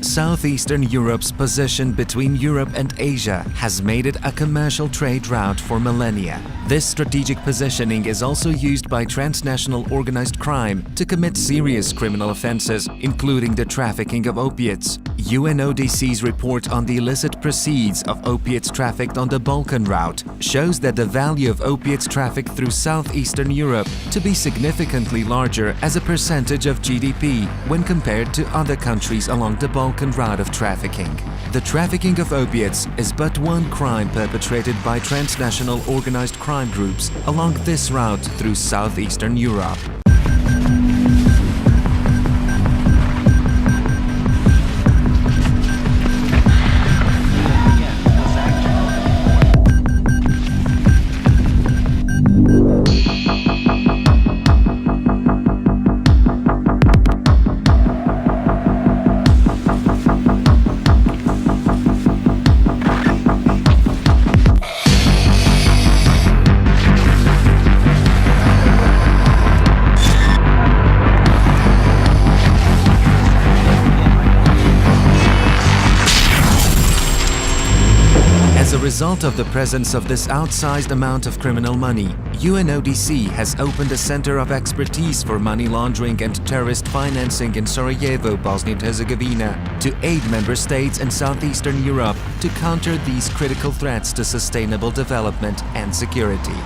Southeastern Europe's position between Europe and Asia has made it a commercial trade route for millennia. This strategic positioning is also used by transnational organized crime to commit serious criminal offenses, including the trafficking of opiates. UNODC's report on the illicit proceeds of opiates trafficked on the Balkan route shows that the value of opiates trafficked through Southeastern Europe to be significantly larger as a percentage of GDP when compared to other countries along the Balkan route of trafficking. The trafficking of opiates is but one crime perpetrated by transnational organized crime groups along this route through Southeastern Europe. As a result of the presence of this outsized amount of criminal money, UNODC has opened a center of expertise for money laundering and terrorist financing in Sarajevo, Bosnia and Herzegovina, to aid member states in Southeastern Europe to counter these critical threats to sustainable development and security.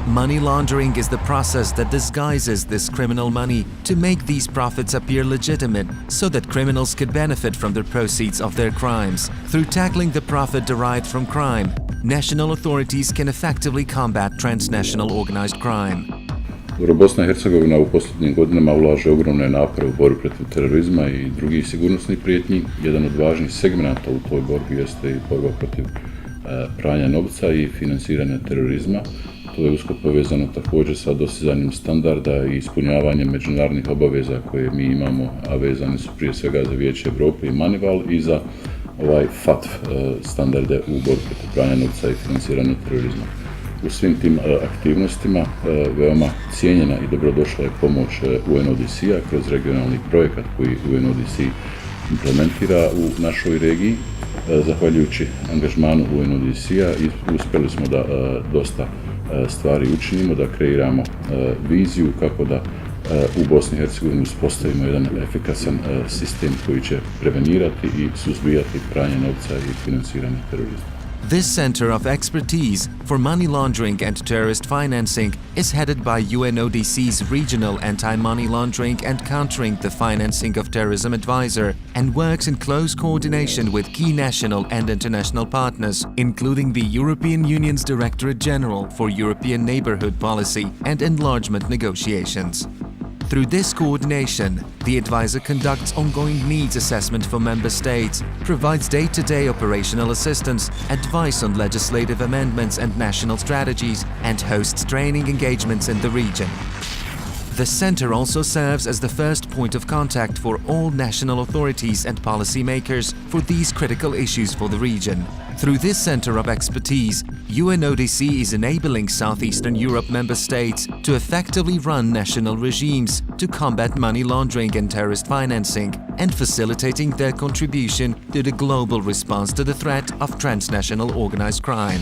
Money laundering is the process that disguises this criminal money to make these profits appear legitimate so that criminals could benefit from the proceeds of their crimes. Through tackling the profit derived from crime, national authorities can effectively combat transnational organized crime. Bosna i Hercegovina u posljednjim godinama ulaže ogromne napore u borbi protiv terorizma i drugih sigurnosnih prijetnji. Jedan od važnih segmenata u toj borbi jeste i borba protiv pranja novca i financiranja terorizma. To je usko povezano također sa dostizanjem standarda i ispunjavanjem međunarodnih obaveza koje mi imamo, a vezane su prije svega za Vijeće Europe i Manival i za FATF standarde u borbi protiv pranja novca i financiranja terorizma. U svim tim aktivnostima veoma cijenjena i dobrodošla je pomoć UNODC-a kroz regionalni projekat koji UNODC implementira u našoj regiji. Zahvaljujući angažmanu UNODC-a uspjeli smo da dosta stvari učinimo, da kreiramo viziju kako da u Bosni i Hercegovini uspostavimo jedan efikasan sistem koji će prevenirati i suzbijati pranje novca i financiranje terorizma. This center of expertise for money laundering and terrorist financing is headed by UNODC's Regional Anti-Money Laundering and Countering the Financing of Terrorism Advisor and works in close coordination with key national and international partners, including the European Union's Directorate General for European Neighbourhood Policy and Enlargement Negotiations. Through this coordination, the advisor conducts ongoing needs assessment for member states, provides day-to-day operational assistance, advice on legislative amendments and national strategies, and hosts training engagements in the region. The center also serves as the first point of contact for all national authorities and policymakers for these critical issues for the region. Through this center of expertise, UNODC is enabling Southeastern Europe member states to effectively run national regimes to combat money laundering and terrorist financing and facilitating their contribution to the global response to the threat of transnational organized crime.